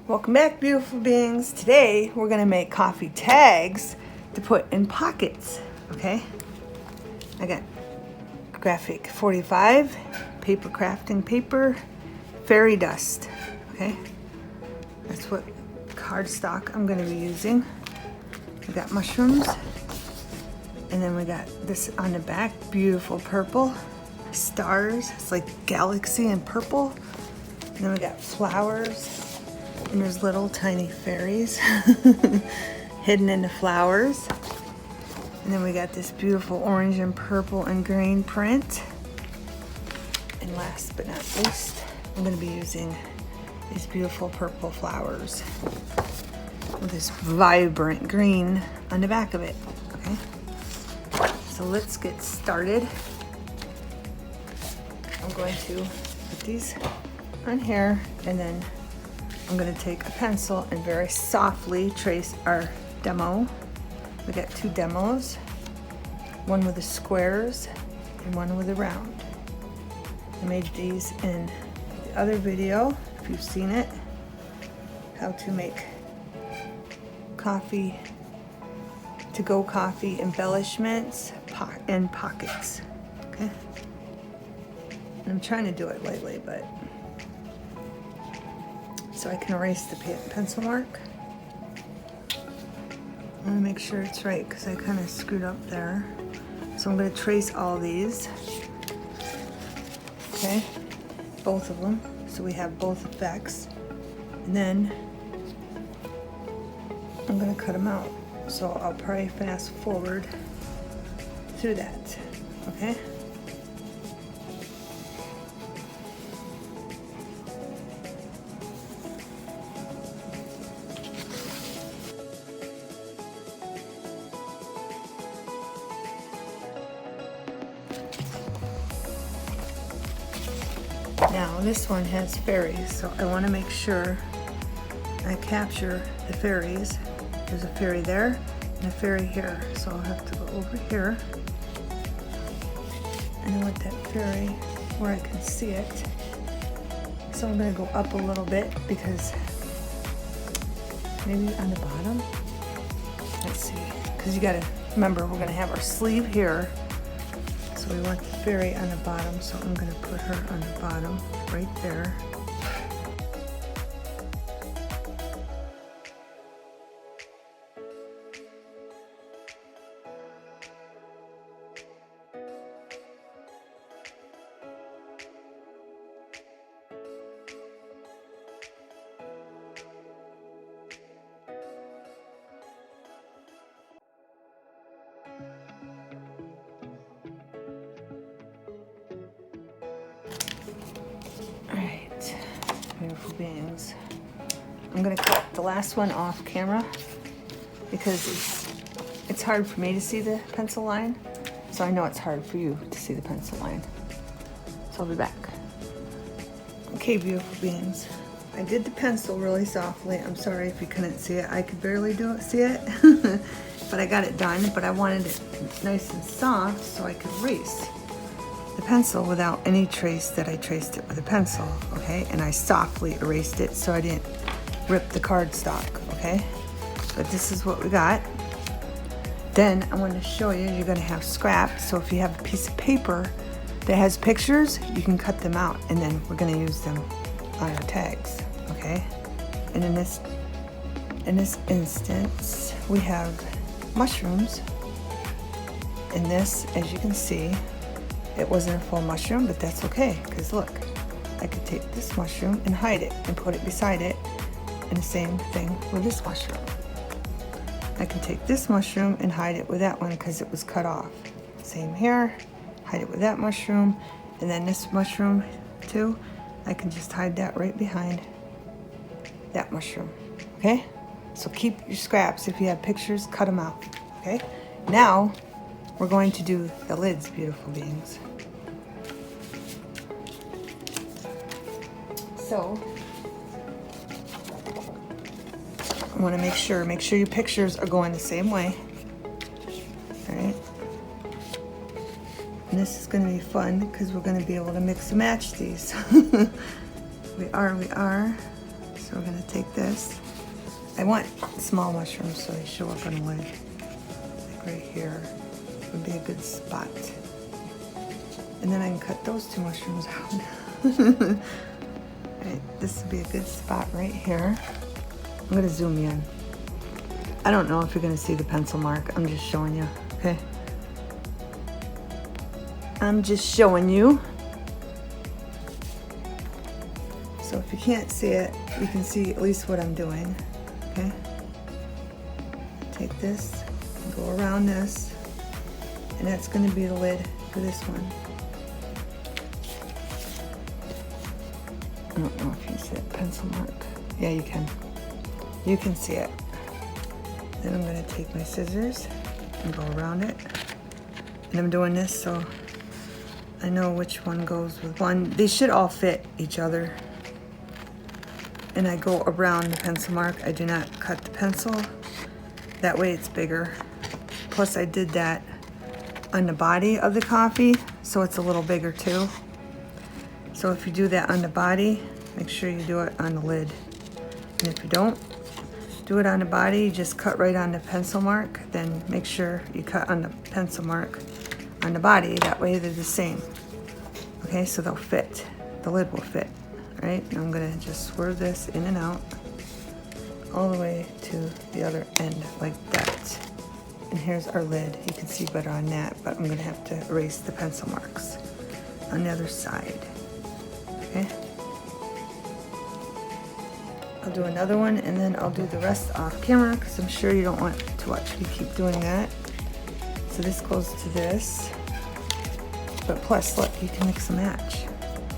Welcome back, beautiful beings. Today we're going to make coffee tags to put in pockets, okay? I got graphic 45, paper crafting paper, fairy dust, okay? That's what cardstock I'm going to be using. We got mushrooms, and then we got this on the back, beautiful purple, stars, it's like galaxy and purple. And then we got flowers. And there's little tiny fairies hidden in the flowers. And then we got this beautiful orange and purple and green print. And last but not least, I'm going to be using these beautiful purple flowers with this vibrant green on the back of it. Okay, so let's get started. I'm going to put these on here, and then I'm going to take a pencil and very softly trace our demo. We got two demos, one with the squares and one with a round. I made these in the other video, if you've seen it, how to make coffee, to-go coffee embellishments and pockets, okay? And I'm trying to do it lightly, but so I can erase the pencil mark. I want to make sure it's right because I kind of screwed up there. So I'm going to trace all these. Okay, both of them. So we have both effects. And then I'm going to cut them out. So I'll probably fast forward through that. Okay. Now this one has fairies, so I want to make sure I capture the fairies. There's a fairy there and a fairy here, so I'll have to go over here, and I want that fairy where I can see it. So I'm going to go up a little bit because maybe on the bottom. Let's see, because you got to remember we're going to have our sleeve here. So we want the fairy on the bottom, so I'm going to put her on the bottom, right there. Alright, beautiful beings. I'm going to cut the last one off camera because it's hard for me to see the pencil line. So I know it's hard for you to see the pencil line. So I'll be back. Okay, beautiful beings. I did the pencil really softly. I'm sorry if you couldn't see it. I could barely see it. But I got it done. But I wanted it nice and soft so I could erase the pencil without any trace that I traced it with a pencil, okay? And I softly erased it so I didn't rip the cardstock, okay? But this is what we got. Then I want to show you, you're going to have scraps. So if you have a piece of paper that has pictures, you can cut them out, and then we're going to use them on our tags, okay? And in this instance, we have mushrooms. And this, as you can see, it wasn't a full mushroom, but that's okay, because look, I could take this mushroom and hide it and put it beside it, and the same thing with this mushroom. I can take this mushroom and hide it with that one because it was cut off. Same here, hide it with that mushroom, and then this mushroom too, I can just hide that right behind that mushroom, okay? So keep your scraps. If you have pictures, cut them out, okay? Now, we're going to do the lids, beautiful beings. So, I want to make sure your pictures are going the same way. All right. And this is going to be fun because we're going to be able to mix and match these. We are. So So we're gonna take this. I want small mushrooms so they show up on the lid. Like right here would be a good spot. And then I can cut those two mushrooms out. Right, this would be a good spot right here. I'm gonna zoom in. I don't know if you're gonna see the pencil mark. I'm just showing you, okay? I'm just showing you. So if you can't see it, you can see at least what I'm doing, okay? Take this, and go around this, and that's gonna be the lid for this one. I don't know if you see that pencil mark. Yeah, you can. You can see it. Then I'm gonna take my scissors and go around it. And I'm doing this so I know which one goes with one. They should all fit each other. And I go around the pencil mark. I do not cut the pencil. That way it's bigger. Plus I did that on the body of the coffee, so it's a little bigger too. So if you do that on the body, make sure you do it on the lid. And if you don't do it on the body, you just cut right on the pencil mark, then make sure you cut on the pencil mark on the body. That way they're the same. Okay, so they'll fit. The lid will fit. All right, and I'm gonna just swerve this in and out all the way to the other end like that. And here's our lid. You can see better on that, but I'm gonna have to erase the pencil marks on the other side. Okay. I'll do another one and then I'll do the rest off camera because I'm sure you don't want to watch me keep doing that. So this goes to this, but plus look, you can mix and match.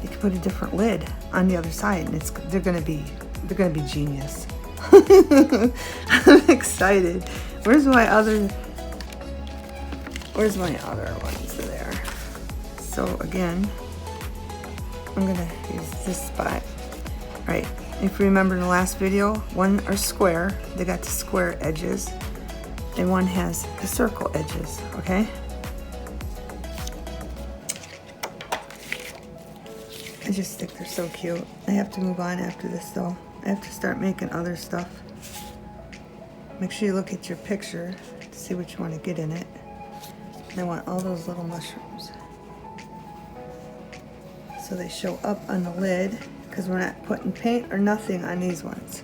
You can put a different lid on the other side, and they're gonna be genius. I'm excited. Where's my other ones there? So again, I'm gonna use this spot. All right. If you remember in the last video, one are square, they got the square edges, and one has the circle edges, okay? I just think they're so cute. I have to move on after this though. I have to start making other stuff. Make sure you look at your picture to see what you want to get in it. And I want all those little mushrooms. So they show up on the lid. Because we're not putting paint or nothing on these ones.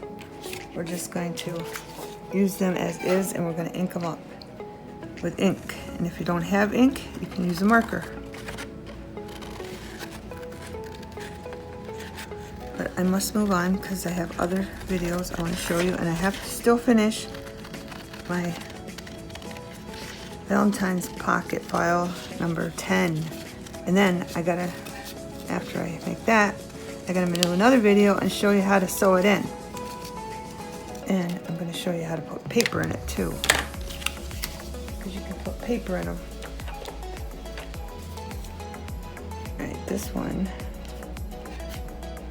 We're just going to use them as is, and we're going to ink them up with ink. And if you don't have ink, you can use a marker. But I must move on because I have other videos I want to show you, and I have to still finish my Valentine's pocket file number 10. And then I gotta, after I make that, I'm going to do another video and show you how to sew it in. And I'm going to show you how to put paper in it too. Because you can put paper in them. Alright, this one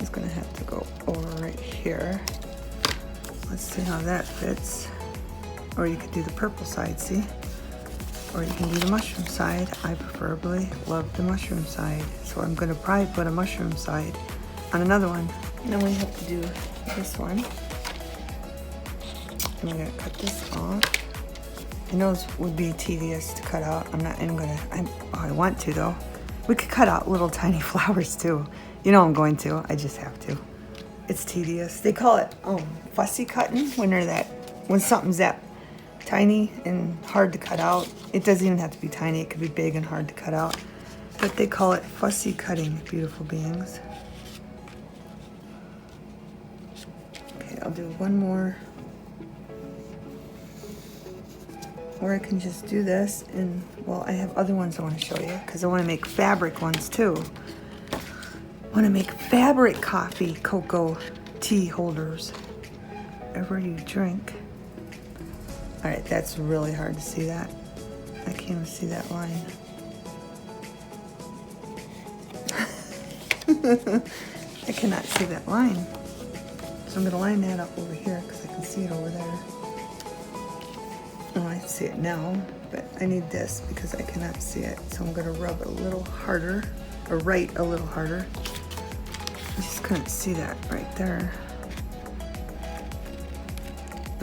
is going to have to go over right here. Let's see how that fits. Or you could do the purple side, see? Or you can do the mushroom side. I preferably love the mushroom side. So I'm going to probably put a mushroom side on another one. And then we have to do this one. And we're gonna cut this off. I know this would be tedious to cut out. I'm not even gonna, I want to though. We could cut out little tiny flowers too. You know I'm going to, I just have to. It's tedious. They call it fussy cutting when something's that tiny and hard to cut out. It doesn't even have to be tiny, it could be big and hard to cut out. But they call it fussy cutting, beautiful beings. I'll do one more, or I can just do this, and well, I have other ones I want to show you because I want to make fabric ones too. I want to make fabric coffee, cocoa, tea holders, whatever you drink. All right, that's really hard to see that. I can't even see that line. I cannot see that line. So I'm going to line that up over here because I can see it over there. Oh, I see it now, but I need this because I cannot see it. So I'm going to rub it a little harder, or write a little harder. I just couldn't see that right there.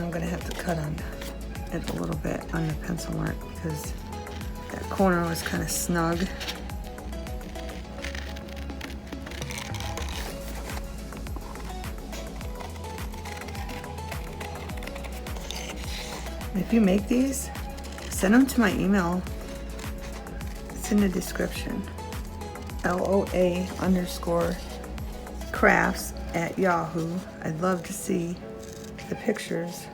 I'm gonna have to cut on it a little bit on the pencil mark because that corner was kind of snug. If you make these, send them to my email. It's in the description. LOA_crafts@Yahoo. I'd love to see the pictures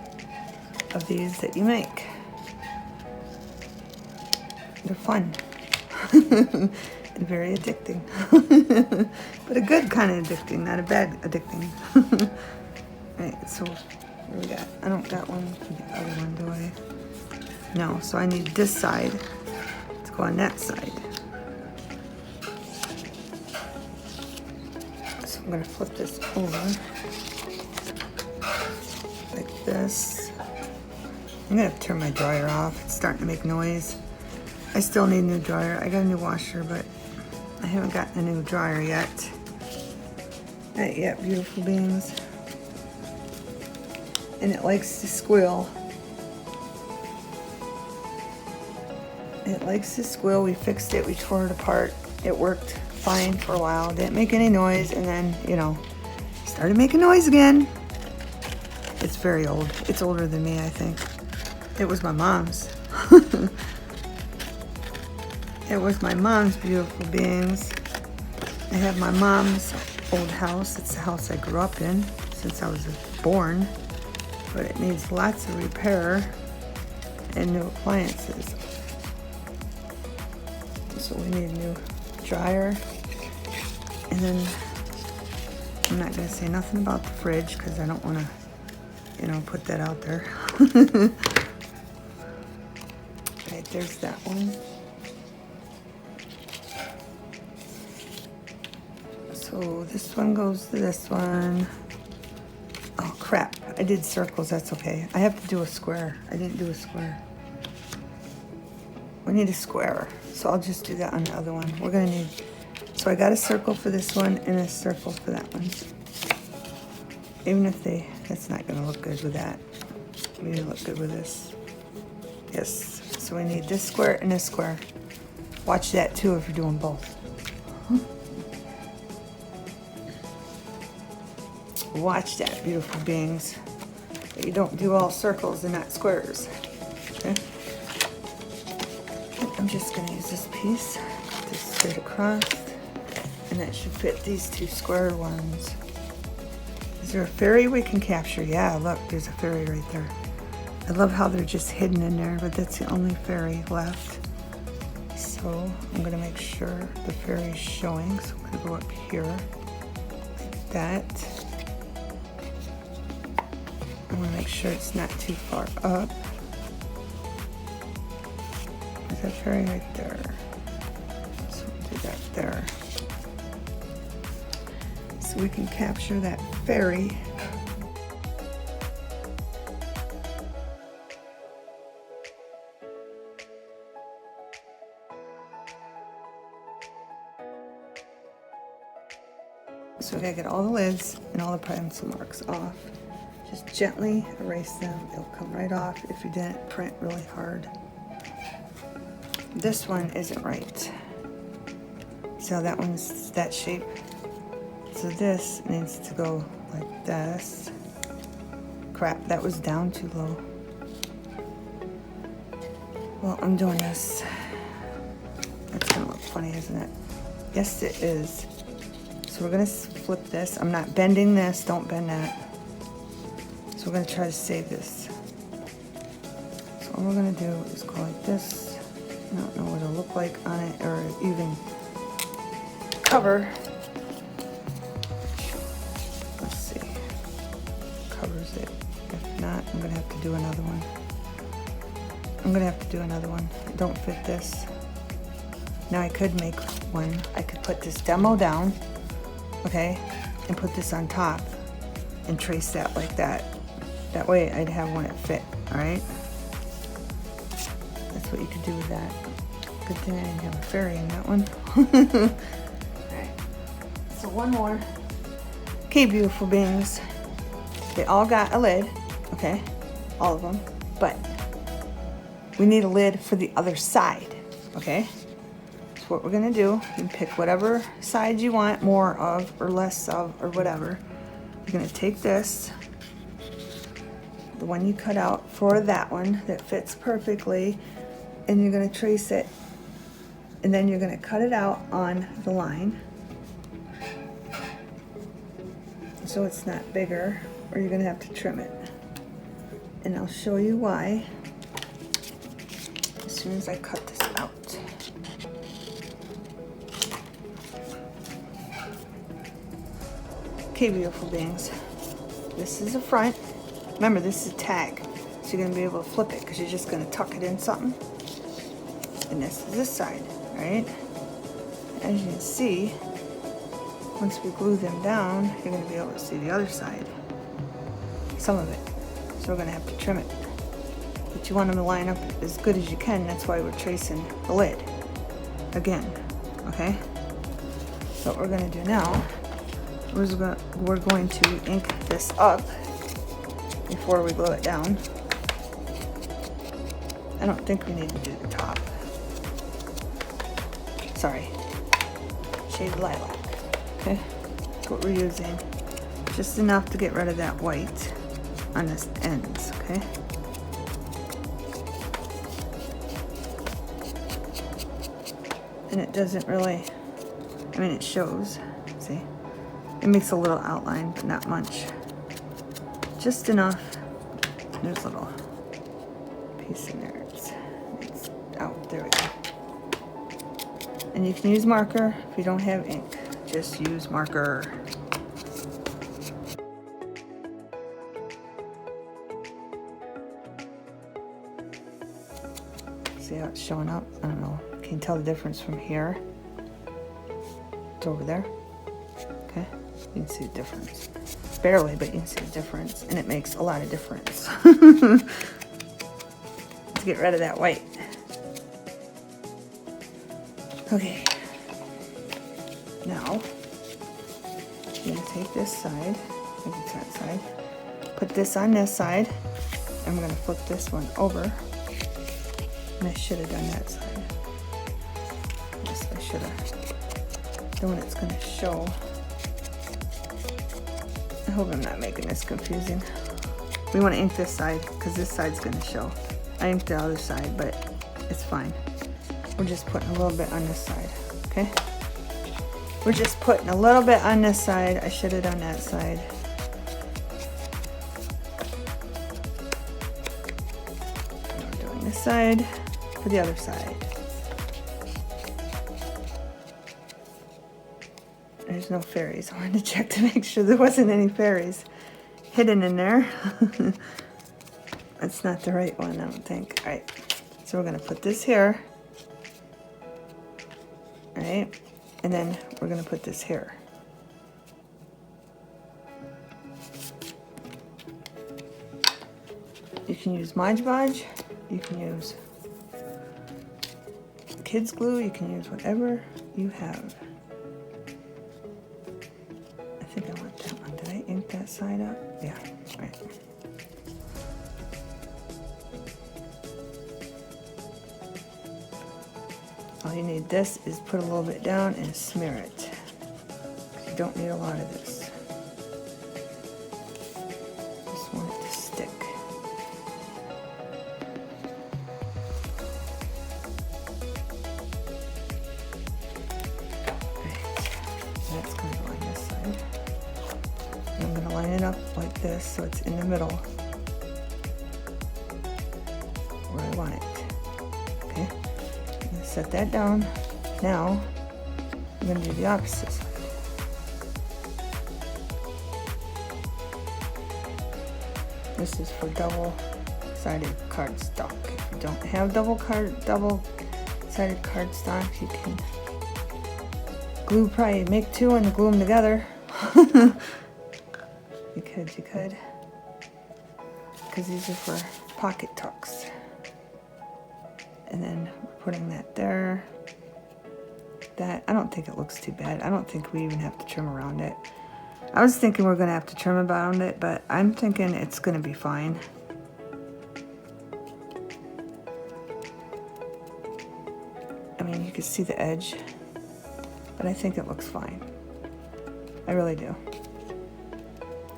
of these that you make. They're fun and very addicting, but a good kind of addicting, not a bad addicting. Right, so what do we got? I don't got one for the other one, do I? No, so I need this side to go on that side. So I'm gonna flip this over like this. I'm gonna have to turn my dryer off. It's starting to make noise. I still need a new dryer. I got a new washer, but I haven't gotten a new dryer yet. Not yet, beautiful beings. And it likes to squeal. It likes to squeal. We fixed it, we tore it apart. It worked fine for a while. Didn't make any noise, and then, you know, started making noise again. It's very old. It's older than me, I think. It was my mom's. It was my mom's, beautiful beings. I have my mom's old house. It's the house I grew up in since I was born. But it needs lots of repair and new appliances. So we need a new dryer. And then I'm not gonna say nothing about the fridge because I don't wanna, you know, put that out there. Right, there's that one. So this one goes to this one. Oh crap, I did circles, that's okay. I have to do a square. I didn't do a square. We need a square, so I'll just do that on the other one. We're gonna need, so I got a circle for this one and a circle for that one. Even if that's not gonna look good with that. We need to look good with this. Yes, so we need this square and this square. Watch that too if you're doing both. Watch that, beautiful beings. But you don't do all circles and not squares. Okay? I'm just gonna use this piece, cut this straight across, and that should fit these two square ones. Is there a fairy we can capture? Yeah, look, there's a fairy right there. I love how they're just hidden in there, but that's the only fairy left. So I'm gonna make sure the fairy's showing. So I'm gonna go up here, like that. I want to make sure it's not too far up. Is that fairy right there? So we'll do that there. So we can capture that fairy. So we gotta get all the lids and all the pencil marks off. Just gently erase them. It'll come right off if you didn't print really hard. This one isn't right. See how that one's that shape? So this needs to go like this. Crap, that was down too low. Well, I'm doing this. That's gonna look funny, isn't it? Yes, it is. So we're gonna flip this. I'm not bending this, don't bend that. So we're gonna try to save this. So all we're gonna do is go like this. I don't know what it'll look like on it, or even cover. Let's see. Covers it. If not, I'm gonna have to do another one. Don't fit this. Now I could make one. I could put this demo down, okay, and put this on top and trace that like that. That way I'd have one that fit, all right? That's what you could do with that. Good thing I didn't have a fairy in that one. All right, so one more. Okay, beautiful beings. They all got a lid, okay? all of them, but we need a lid for the other side, okay? So what we're gonna do, you can pick whatever side you want more of or less of or whatever. You're gonna take this, the one you cut out for that one that fits perfectly, and you're gonna trace it, and then you're gonna cut it out on the line so it's not bigger, or you're gonna have to trim it. And I'll show you why as soon as I cut this out. Okay, beautiful beings. This is the front. Remember, this is a tag, so you're gonna be able to flip it because you're just gonna tuck it in something. And this is this side, right? As you can see, once we glue them down, you're gonna be able to see the other side, some of it. So we're gonna have to trim it. But you want them to line up as good as you can. That's why we're tracing the lid again, okay? So what we're gonna do now, we're going to ink this up before we glue it down. I don't think we need to do the top. Sorry, shade lilac, okay? That's what we're using. Just enough to get rid of that white on this ends, okay? And it doesn't really, I mean, it shows, see? It makes a little outline, but not much. Just enough. There's a little piece in there. It's out, there we go. And you can use marker if you don't have ink. Just use marker. See how it's showing up? I don't know. Can you tell the difference from here to over there? Okay, you can see the difference. Barely, but you can see the difference, and it makes a lot of difference. To get rid of that white. Okay. Now, you're gonna take this side, I think it's that side, put this on this side, and we're gonna flip this one over. And I should have done that side. Yes, I should have. The one it's going to show. I hope I'm not making this confusing. We want to ink this side because this side's going to show. I inked the other side, but it's fine. We're just putting a little bit on this side, okay? We're just putting a little bit on this side. I should have done that side. And we're doing this side for the other side. There's no fairies. I wanted to check to make sure there wasn't any fairies hidden in there. That's not the right one, I don't think. All right, so we're gonna put this here. All right, and then we're gonna put this here. You can use Mod Podge, you can use kids glue, you can use whatever you have. I think I want that one. Did I ink that side up? Yeah, right. All you need this is put a little bit down and smear it. You don't need a lot of this. Just want it to stick. That's going to go on this side. And I'm going to line it up like this so it's in the middle where I want it. Okay, I'm going to set that down. Now I'm going to do the opposite side. This is for double-sided cardstock. If you don't have double-sided cardstock, you can glue, probably make two and glue them together. You could. Because these are for pocket tucks. And then we're putting that there. That, I don't think it looks too bad. I don't think we even have to trim around it. I was thinking we're gonna have to trim around it, but I'm thinking it's gonna be fine. can see the edge, but I think it looks fine. I really do.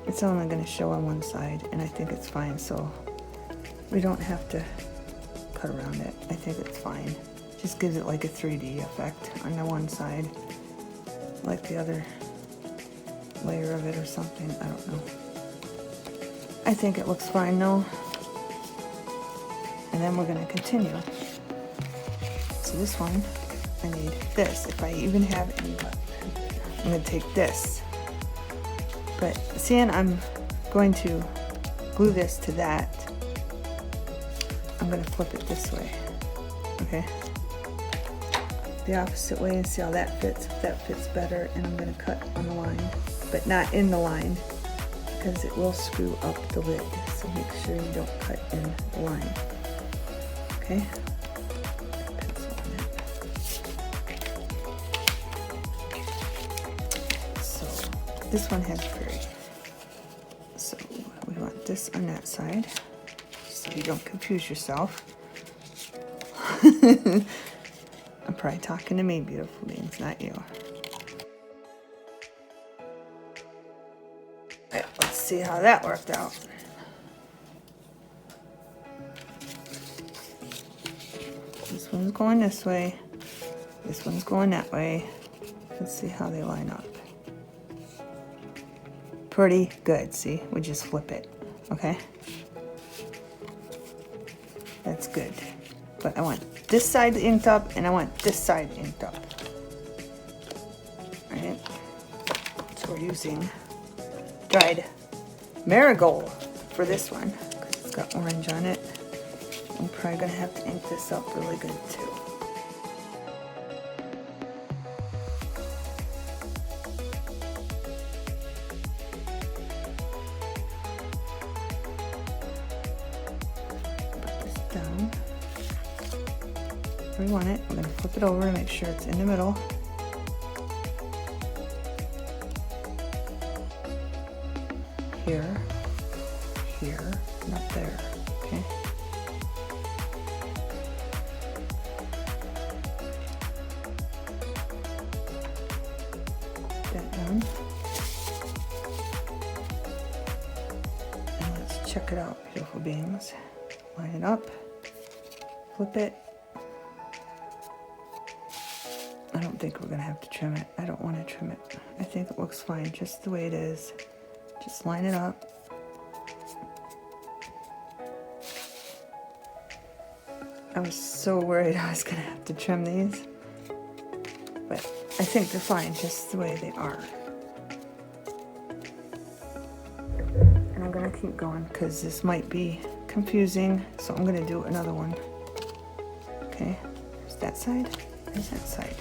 It's only going to show on one side, and I think it's fine, so we don't have to cut around it. I think it's fine. Just gives it like a 3D effect on the one side, like the other layer of it or something. I don't know. I think it looks fine though. And then we're going to continue. So this one, I need this. If I even have any left, I'm going to take this. But seeing I'm going to glue this to that, I'm going to flip it this way. Okay? The opposite way and see how that fits. If that fits better, and I'm going to cut on the line, but not in the line because it will screw up the lid. So make sure you don't cut in the line. Okay? Pencil on it. So this one has fairy. So we want this on that side, so you don't confuse yourself. I'm probably talking to me, beautiful beings, not you. Alright, let's see how that worked out. This one's going this way. This one's going that way. Let's see how they line up. Pretty good, see? We just flip it, okay? That's good. But I want this side inked up, and I want this side inked up. Alright? So we're using dried marigold for this one, because it's got orange on it. I'm probably going to have to ink this up really good too. Put this down where we want it. I'm going to flip it over to make sure it's in the middle. Here, here, and up there, okay? That down. And let's check it out, beautiful beings. Line it up, flip it. I don't think we're gonna have to trim it. I don't want to trim it. I think it looks fine just the way it is. Just line it up. I was so worried I was gonna have to trim these, but I think they're fine just the way they are. And I'm gonna keep going because this might be confusing, so I'm gonna do another one. Okay, there's that side, there's that side.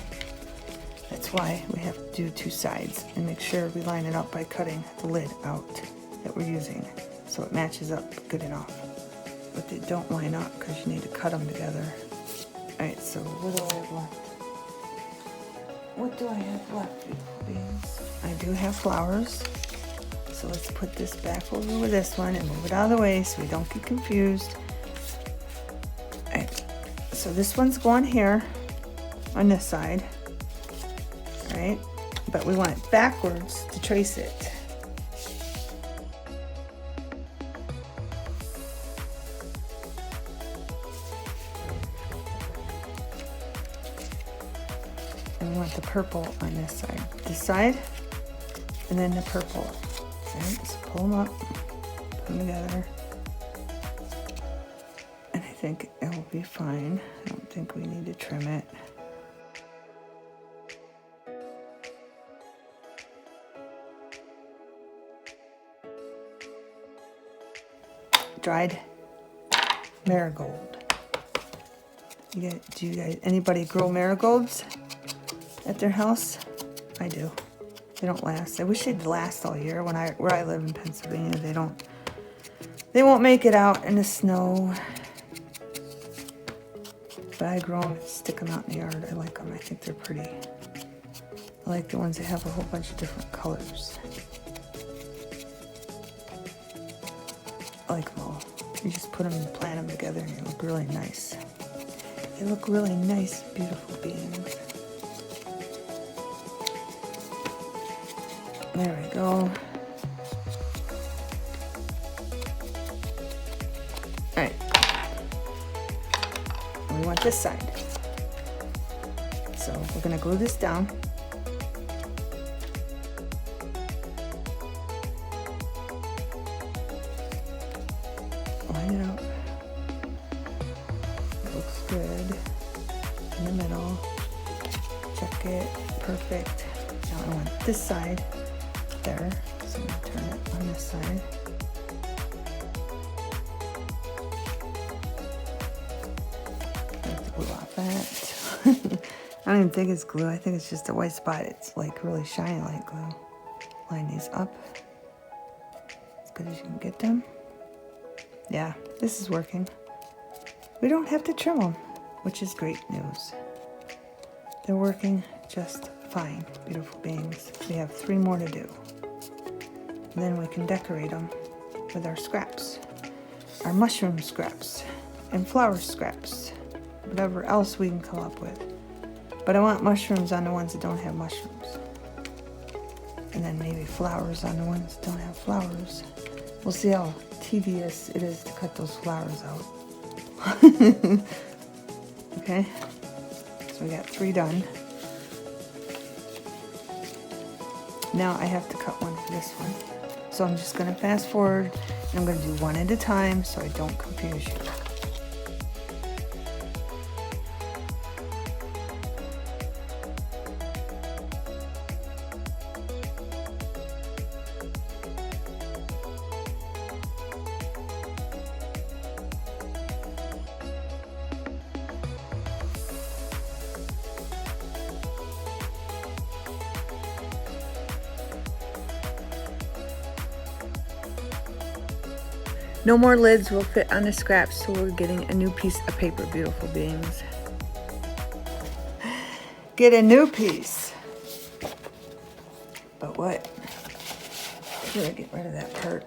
That's why we have to do two sides and make sure we line it up by cutting the lid out that we're using so it matches up good enough. But they don't line up because you need to cut them together. Alright, so what do I have left? What do I have left, beautiful beings? I do have flowers. So let's put this back over with this one and move it out of the way so we don't get confused. Alright, so this one's going here on this side. Right? But we want it backwards to trace it. And we want the purple on this side, and then the purple. Right? So pull them up, put them together, and I think it will be fine. I don't think we need to trim it. Dried marigold. Do you guys, anybody grow marigolds at their house? I do. They don't last. I wish they'd last all year. Where I live in Pennsylvania, they won't make it out in the snow. But I grow them and stick them out in the yard. I like them. I think they're pretty. I like the ones that have a whole bunch of different colors. I like them all. You just put them and plant them together and they look really nice. They look really nice, beautiful beings. There we go. Alright. We want this side. So we're going to glue this down. Line it up. It looks good. In the middle. Check it. Perfect. Now I want this side there. So I'm going to turn it on this side. I have to glue off that. I don't even think it's glue. I think it's just a white spot. It's like really shiny like glue. Line these up as good as you can get them. Yeah, this is working. We don't have to trim them, which is great news. They're working just fine, beautiful beings. We have 3 more to do. And then we can decorate them with our scraps, our mushroom scraps, and flower scraps, whatever else we can come up with. But I want mushrooms on the ones that don't have mushrooms. And then maybe flowers on the ones that don't have flowers. We'll see how tedious it is to cut those flowers out. Okay, so we got 3 done. Now I have to cut one for this one. So I'm just going to fast forward and I'm going to do one at a time so I don't confuse you. No more lids will fit on the scraps, so we're getting a new piece of paper, beautiful beings. Get a new piece. But what? I gotta get rid of that part.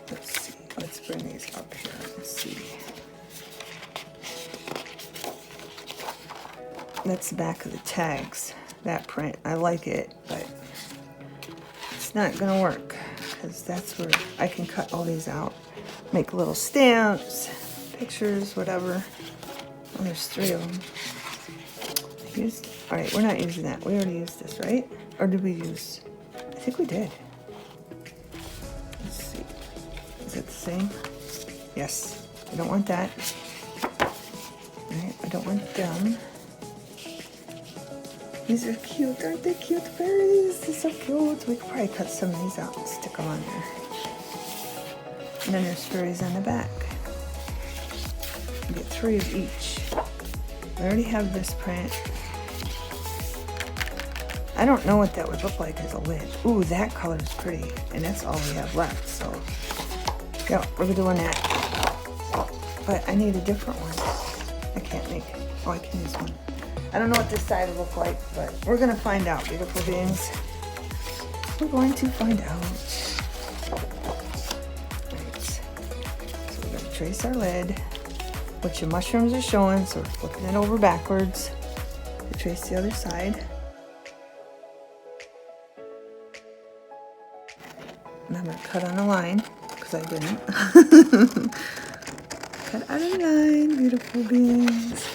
Let's see. Let's bring these up here. Let's see. That's the back of the tags. That print. I like it, but it's not gonna work. Because that's where I can cut all these out. Make little stamps, pictures, whatever. Oh, there's 3 of them. Alright, we're not using that. We already used this, right? Or did we use... I think we did. Let's see. Is it the same? Yes. I don't want that. Alright, I don't want them. These are cute, aren't they cute fairies? They're so cute. We could probably cut some of these out and stick them on there. And then there's fairies on the back. We get 3 of each. We already have this print. I don't know what that would look like as a lid. Ooh, that color is pretty. And that's all we have left, so. Yeah, we're doing that. But I need a different one. I can't make, oh, I can use one. I don't know what this side will look like, but we're going to find out, beautiful beings. We're going to find out. Right. So we're going to trace our lid, which the mushrooms are showing, so we're flipping it over backwards to trace the other side. And I'm going to cut on a line, because I didn't. Cut out a line, beautiful beings.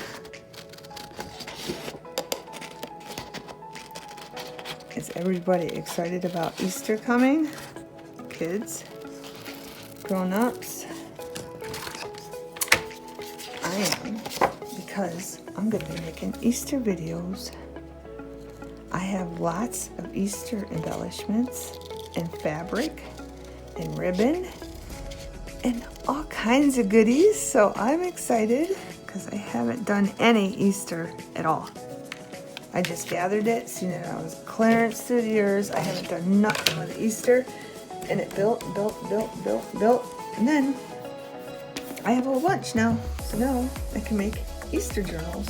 Is everybody excited about Easter coming? Kids, grown-ups. I am, because I'm going to be making Easter videos. I have lots of Easter embellishments and fabric and ribbon and all kinds of goodies. So I'm excited because I haven't done any Easter at all. I just gathered it, seen it, I was clearance through the years. I haven't done nothing with Easter. And it built, and then I have a whole bunch now. So now I can make Easter journals,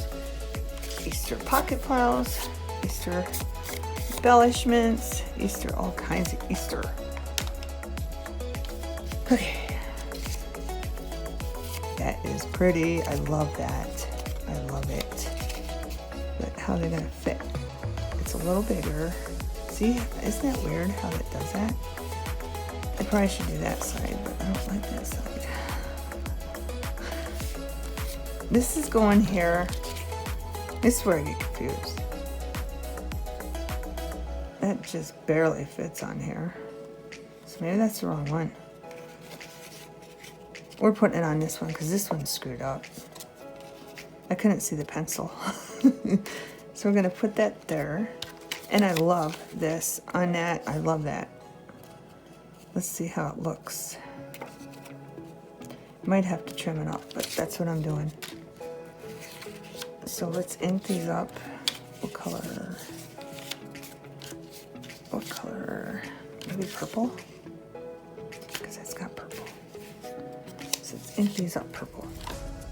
Easter pocket piles, Easter embellishments, Easter, all kinds of Easter. Okay. That is pretty. I love that. I love it. But how they're gonna fit? It's a little bigger. See, isn't that weird how it does that? I probably should do that side, but I don't like that side. This is going here. This is where I get confused. That just barely fits on here. So maybe that's the wrong one. We're putting it on this one because this one's screwed up. I couldn't see the pencil. So we're gonna put that there. And I love this on that. I love that. Let's see how it looks. Might have to trim it up, but that's what I'm doing. So let's ink these up. What color? What color? Maybe purple? Because it's got purple. So let's ink these up purple.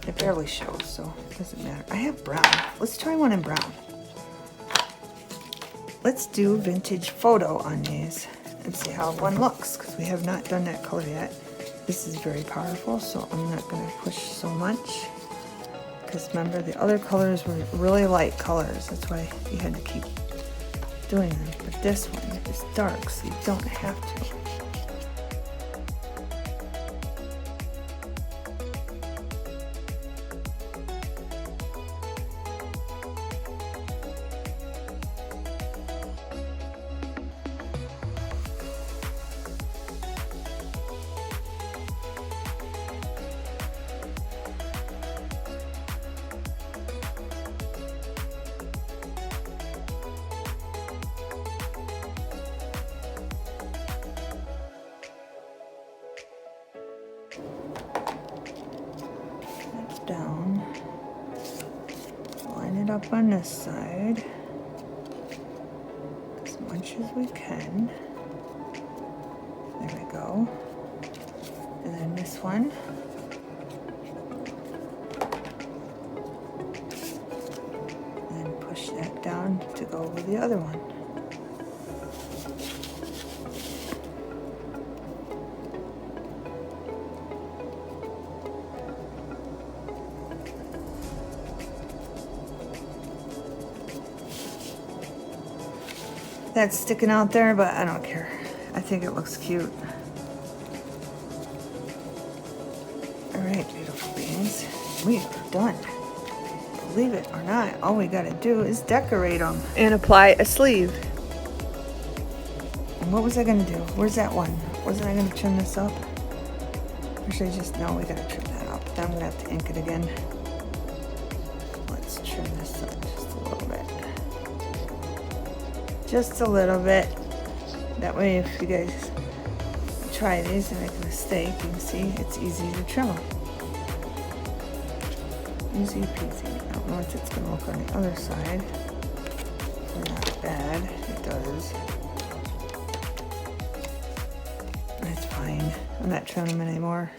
It barely shows, so it doesn't matter. I have brown. Let's try one in brown. Let's do vintage photo on these and see how one looks, because we have not done that color yet. This is very powerful, so I'm not going to push so much. Because remember, the other colors were really light colors. That's why you had to keep doing them. But this one is dark, so you don't have to. Down, line it up on this side as much as we can. There we go. And then this one. And then push that down to go with the other one. That's sticking out there, but I don't care. I think it looks cute. All right, beautiful beans. We are done. Believe it or not, all we gotta do is decorate them and apply a sleeve. And what was I gonna do? Where's that one? Wasn't I gonna trim this up? Or should I just, no, we gotta trim that up. Then I'm gonna have to ink it again. Let's trim this up just a little bit. Just a little bit. That way if you guys try these and make a mistake, you can see it's easy to trim them. Easy peasy. I don't know what it's going to look on the other side. Not bad. It does. That's fine. I'm not trimming them anymore.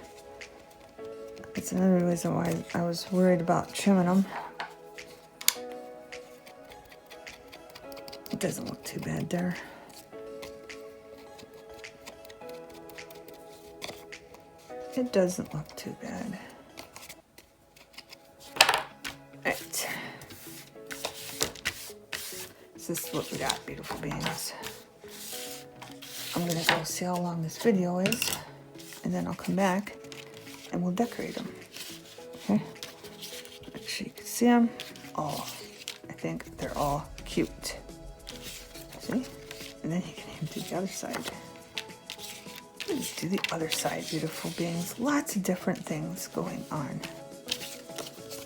That's another reason why I was worried about trimming them. It doesn't look too bad there. It doesn't look too bad. Right. So this is what we got, beautiful beans. I'm gonna go see how long this video is, and then I'll come back and we'll decorate them. Okay? Make sure you can see them all. I think they're all cute. See? And then you can even do the other side. Let's do the other side, beautiful beings. Lots of different things going on.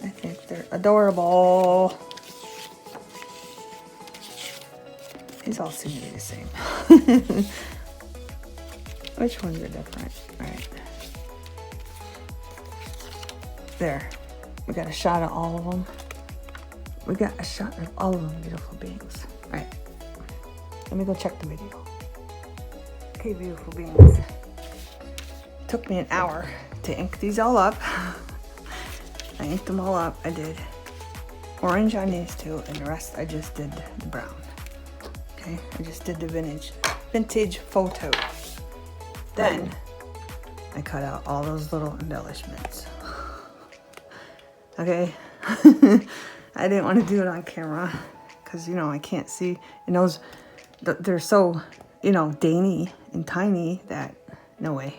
I think they're adorable. These all seem to be the same. Which ones are different? All right. There. We got a shot of all of them. We got a shot of all of them, beautiful beings. All right. Let me go check the video. Okay, beautiful beings. Took me an hour to ink these all up. I inked them all up. I did orange on these two, and the rest I just did the brown. Okay, I just did the vintage photo. Then I cut out all those little embellishments. Okay. I didn't want to do it on camera because, you know, I can't see. And those, they're so, you know, dainty and tiny that no way.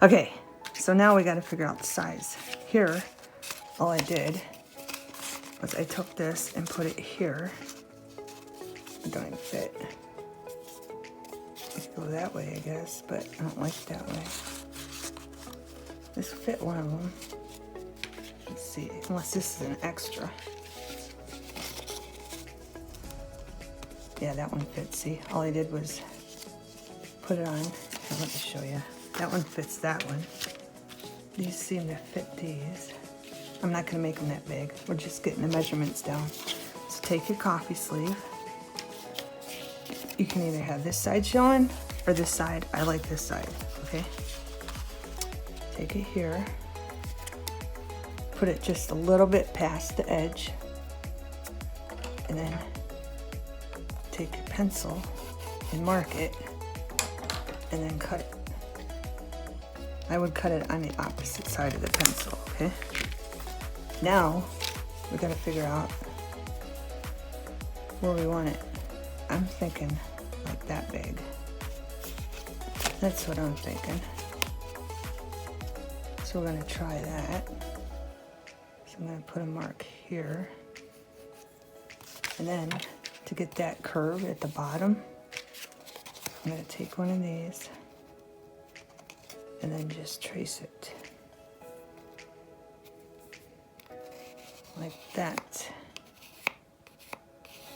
Okay, so now we got to figure out the size. Here, all I did was I took this and put it here. It don't even fit. I could go that way, I guess, but I don't like it that way. This fit one of them. Let's see, unless this is an extra. Yeah, that one fits. See, all I did was put it on. Here, let me show you. That one fits that one. These seem to fit these. I'm not going to make them that big. We're just getting the measurements down. So take your coffee sleeve. You can either have this side showing or this side. I like this side, okay? Take it here. Put it just a little bit past the edge. And then take your pencil and mark it. And then cut it. I would cut it on the opposite side of the pencil, okay? Now, we gotta figure out where we want it. I'm thinking like that big. That's what I'm thinking. So we're gonna try that. So I'm gonna put a mark here. And then, to get that curve at the bottom, I'm gonna take one of these and then just trace it like that,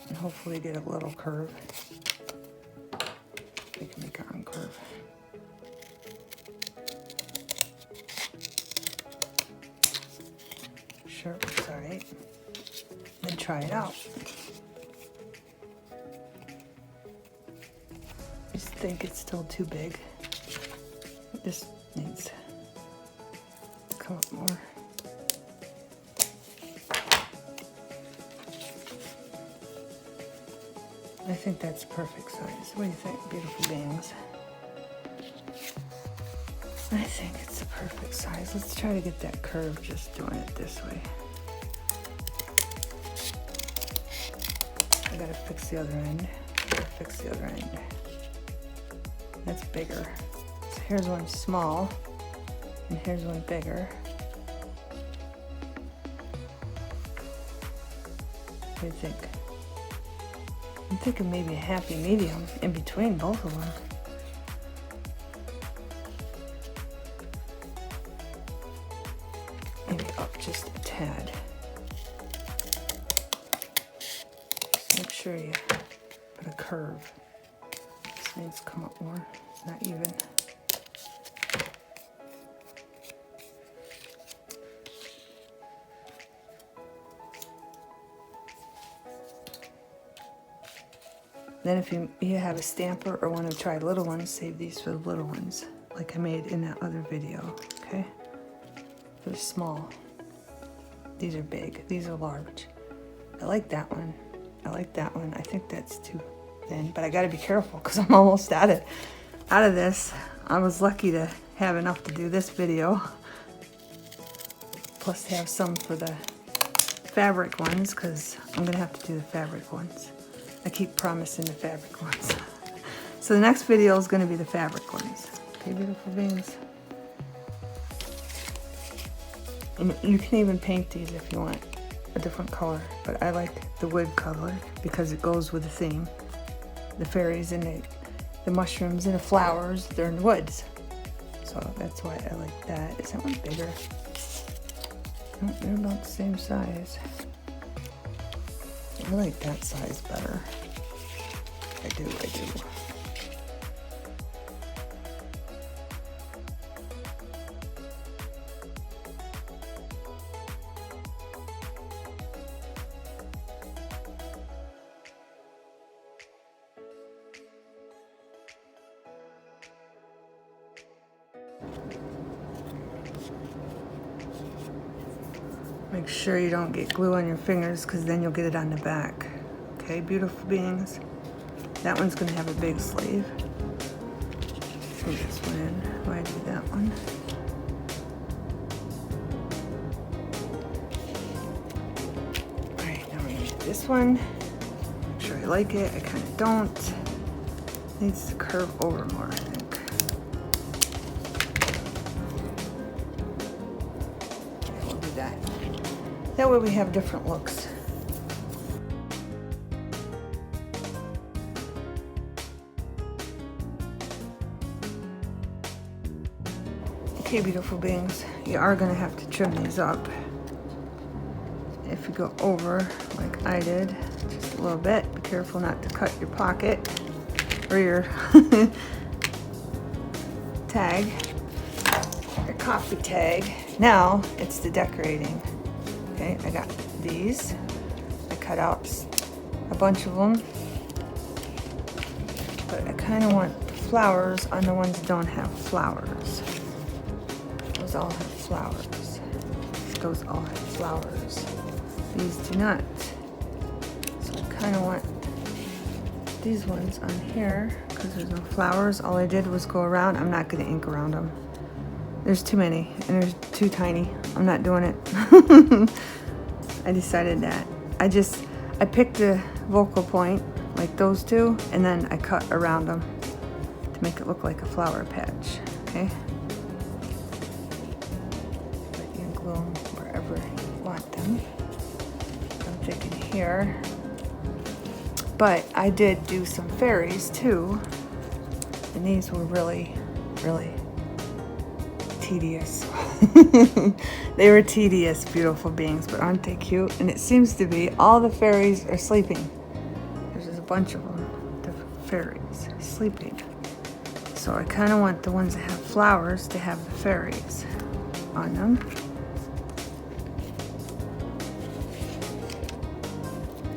and hopefully get a little curve. We can make our own curve. Sure, it's all right. Then try it out. I just think it's still too big. This needs to come up more. I think that's perfect size. What do you think, beautiful beings? I think it's the perfect size. Let's try to get that curve just doing it this way. I gotta fix the other end. Fix the other end. That's bigger. So here's one small, and here's one bigger. What do you think? I'm thinking maybe a happy medium in between both of them. Maybe up just a tad. Make sure you put a curve. This needs to come up more. It's not even. Then if you have a stamper or want to try little ones, save these for the little ones, like I made in that other video, okay? They're small. These are big. These are large. I like that one. I like that one. I think that's too thin, but I got to be careful because I'm almost out of this. I was lucky to have enough to do this video, plus have some for the fabric ones because I'm gonna have to do the fabric ones. I keep promising the fabric ones. So the next video is going to be the fabric ones. Okay, beautiful beings. And you can even paint these if you want a different color, but I like the wood color because it goes with the theme. The fairies and the mushrooms and the flowers, they're in the woods. So that's why I like that. Is that one bigger? Oh, they're about the same size. I like that size better. I do. Make sure you don't get glue on your fingers because then you'll get it on the back. Okay, beautiful beings. That one's going to have a big sleeve. Put this one in. Why do that one? this one. Make sure I like it. I kind of don't. Needs to curve over more, I think. Okay, we'll do that. That way we have different looks. Okay, beautiful beings, you are going to have to trim these up. If you go over like I did, just a little bit, be careful not to cut your pocket or your tag, your coffee tag. Now it's the decorating. Okay, I got these. I cut out a bunch of them, but I kind of want the flowers on the ones that don't have flowers. Those all have flowers. Those all have flowers. These do not. So I kind of want these ones on here because there's no flowers. All I did was go around. I'm not going to ink around them. There's too many and they're too tiny. I'm not doing it. I decided that. I picked a focal point like those two and then I cut around them to make it look like a flower patch. Okay. But you can glue them wherever you want them. I'm thinking here. But I did do some fairies too. And these were really, really tedious. They were tedious, beautiful beings, but aren't they cute? And it seems to be all the fairies are sleeping. There's just a bunch of them, the fairies sleeping. So I kind of want the ones that have flowers to have the fairies on them.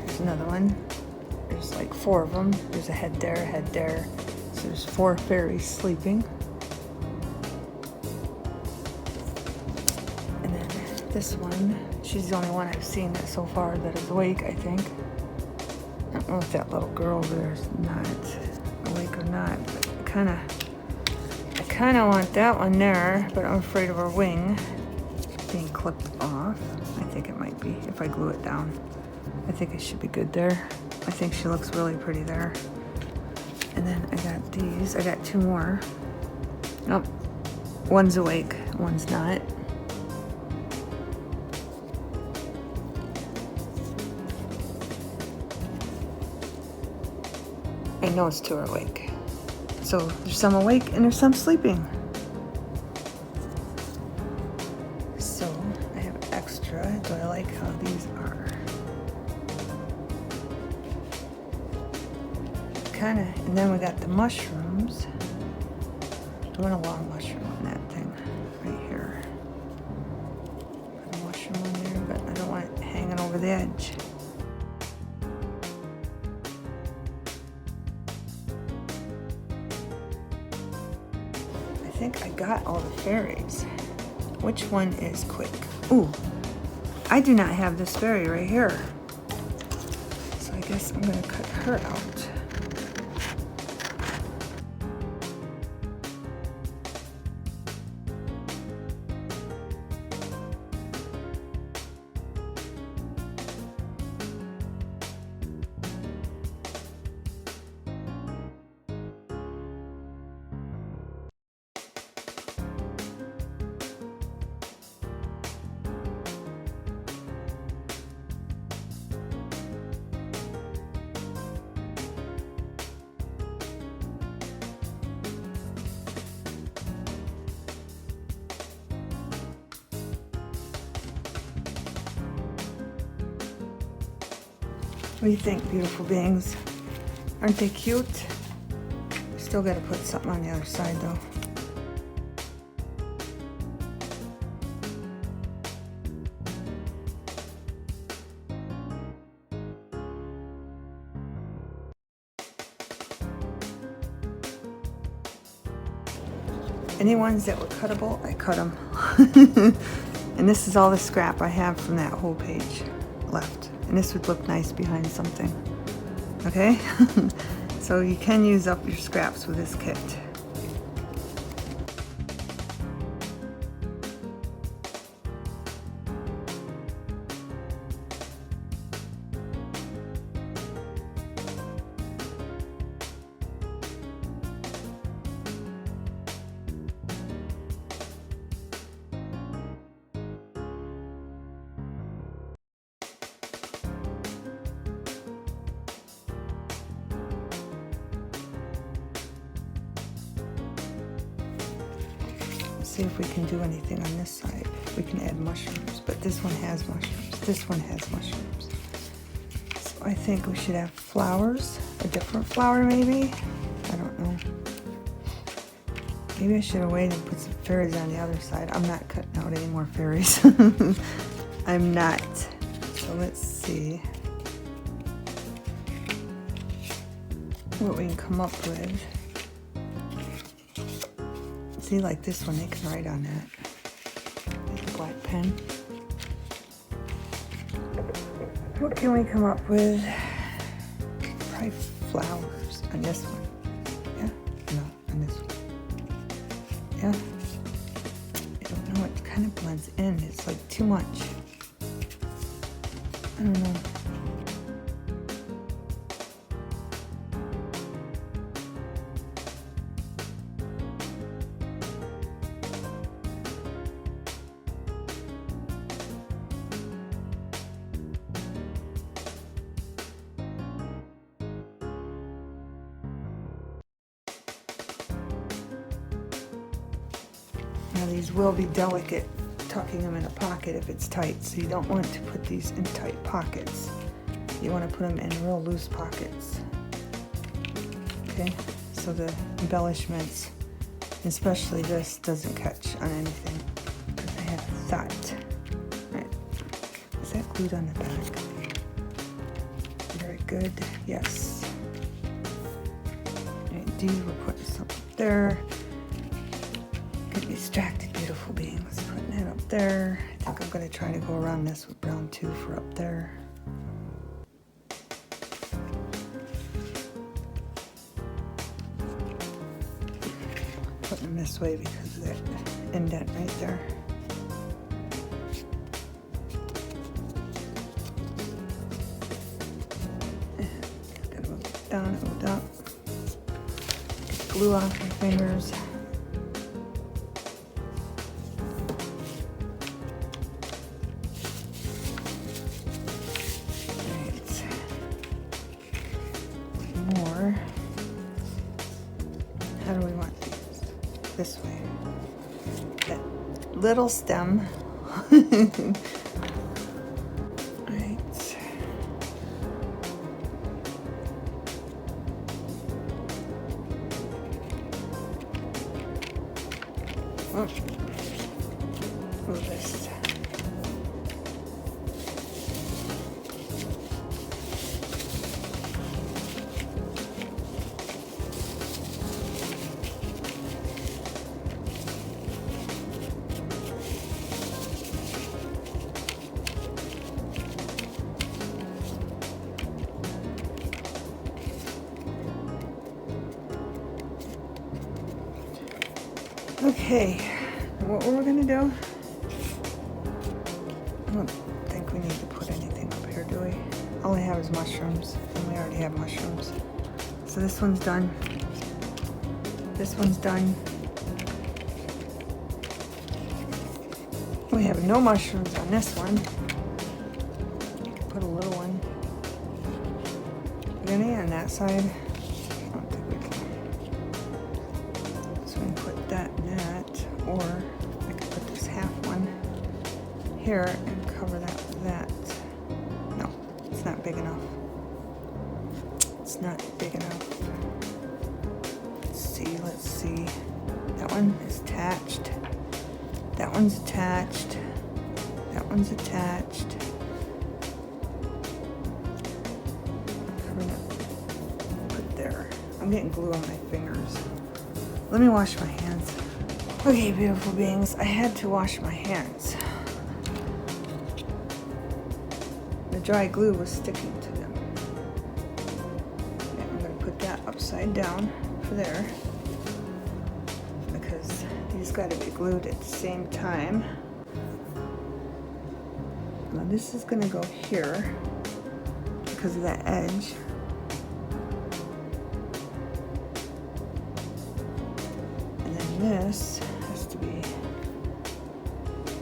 There's another one. There's like 4 of them. There's a head there. So there's 4 fairies sleeping. And then this one, she's the only one I've seen that so far that is awake, I think. I don't know if that little girl there is not awake or not, but I kind of want that one there, but I'm afraid of her wing being clipped off. I think it might be if I glue it down. I think it should be good there. I think she looks really pretty there. And then I got these. I got 2 more. Nope. One's awake, one's not. I know it's 2 are awake. So there's some awake and there's some sleeping. So I have extra, but I like how these are. And then we got the mushrooms. I want a long mushroom on that thing right here. Put a mushroom on there, but I don't want it hanging over the edge. I think I got all the fairies. Which one is quick? Ooh, I do not have this fairy right here. So I guess I'm gonna cut her out. What do you think, beautiful beings? Aren't they cute? Still gotta put something on the other side though. Any ones that were cuttable, I cut them. And this is all the scrap I have from that whole page left. And this would look nice behind something. Okay? So you can use up your scraps with this kit. Let's see if we can do anything on this side. We can add mushrooms, but this one has mushrooms. This one has mushrooms. So I think we should have flowers, a different flower maybe. I don't know. Maybe I should have waited and put some fairies on the other side. I'm not cutting out any more fairies. I'm not. So let's see what we can come up with. See, like this one, they can write on that. Make a black pen. What can we come up with? Probably flowers on this one. Yeah? No, on this one. Yeah? I don't know, it kind of blends in. It's like too much. I don't know. Now these will be delicate, tucking them in a pocket if it's tight, so you don't want to put these in tight pockets. You want to put them in real loose pockets. Okay, so the embellishments, especially this, doesn't catch on anything, because I have thought. Right. Is that glued on the back? Very good, yes. Right, D, we're putting something there. Distracted beautiful beings, putting it up there. I think I'm going to try to go around this with brown too for up there. Putting them this way because of that indent right there. And gotta move it down, it moved up. Get glue off my fingers. How do we want these? This way. That little stem. Right. Oh. Move this. Okay, what we're gonna do, I don't think we need to put anything up here, do we? All I have is mushrooms, and we already have mushrooms. So this one's done. This one's done. We have no mushrooms on this one. You can put a little one. Any on that side? I don't think we can. So we can put that and that, or I could put this half one here and cover that with that. No, it's not big enough. It's not big enough. Let's see. That one is attached. That one's attached. That one's attached. Put there. I'm getting glue on my fingers. Let me wash my hands. Okay, beautiful beings, I had to wash my hands. The dry glue was sticking to them. Okay, I'm going to put that upside down for there, because these got to be glued at the same time. Now this is going to go here because of that edge. And then this has to be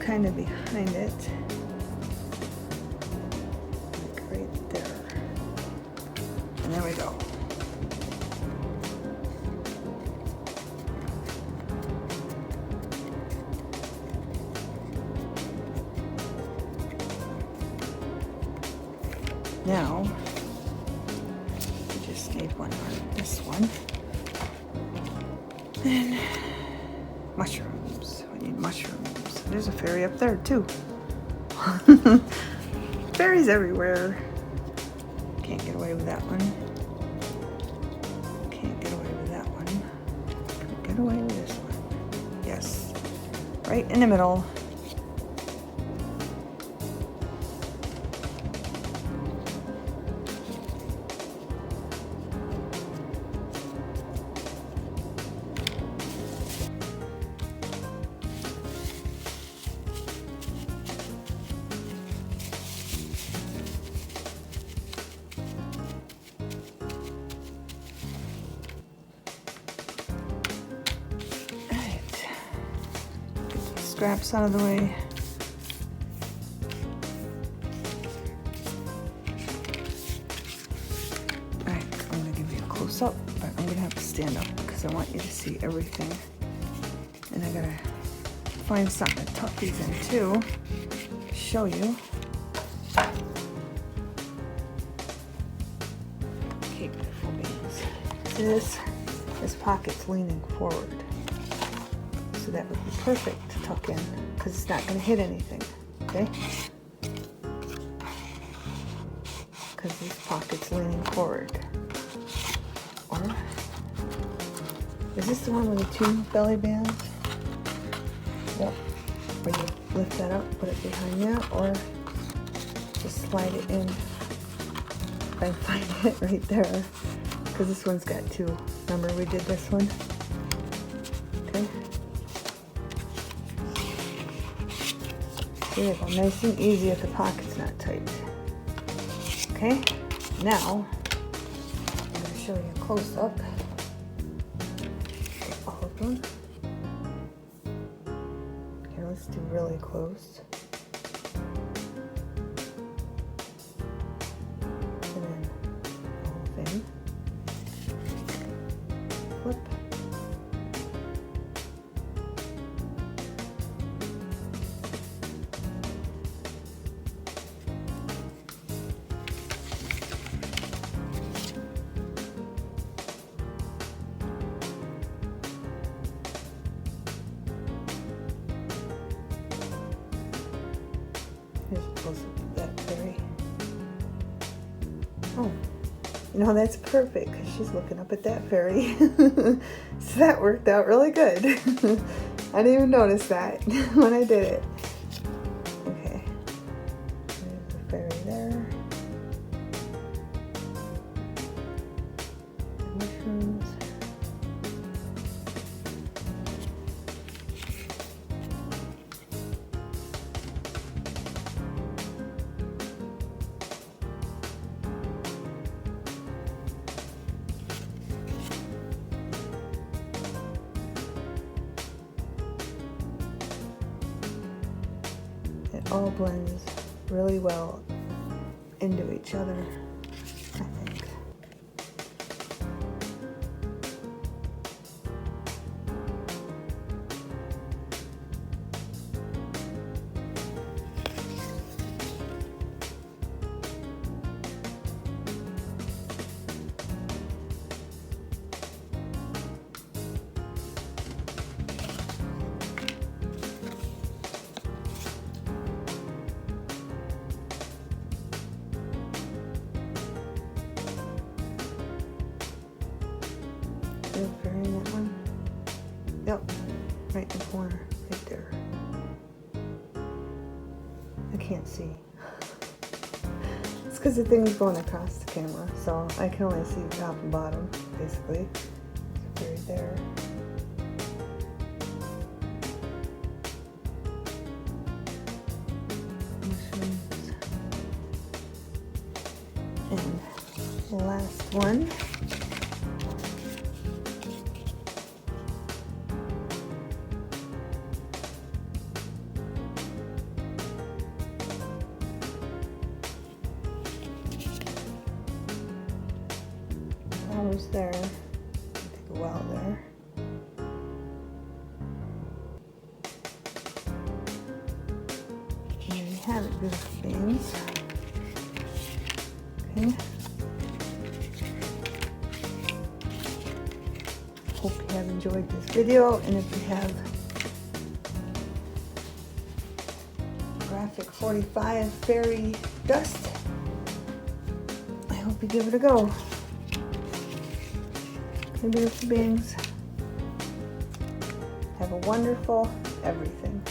kind of behind it. Like right there. And there we go. Now, I just need one on this one. And mushrooms. We need mushrooms. There's a fairy up there too. Fairies everywhere. Can't get away with that one. Can't get away with that one. Can get away with this one. Yes. Right in the middle. Scraps out of the way. Alright, I'm going to give you a close up, but I'm going to have to stand up because I want you to see everything. And I got to find something to tuck these in too. Show you. Okay, beautiful beans. See this? This pocket's leaning forward. So that would be perfect to tuck in because it's not going to hit anything, okay? Because this pocket's leaning forward. Or, is this the one with the 2 belly bands? Yep. Where you lift that up, put it behind that, or just slide it in. If I find it right there. Because this one's got 2. Remember we did this one? Okay. There you go, nice and easy if the pocket's not tight. Okay, now I'm going to show you a close up. All of them. Okay, let's do really close. And then the whole thing. Flip. Here's a close up of that fairy. Oh, you know, that's perfect because she's looking up at that fairy. So that worked out really good. I didn't even notice that when I did it. Okay, there's the fairy there. Mushrooms. It all blends really well into each other, I think. Fairy in that one? Yep, right in the corner, right there. I can't see. It's because the thing's going across the camera, so I can only see top and bottom, basically. So fairy there. Mushrooms. And the last one. Flowers there. Take a while there. And there you have it, beautiful beans. Okay. Hope you have enjoyed this video, and if you have, graphic 45 fairy dust, I hope you give it a go. Okay, beautiful beings. Have a wonderful everything.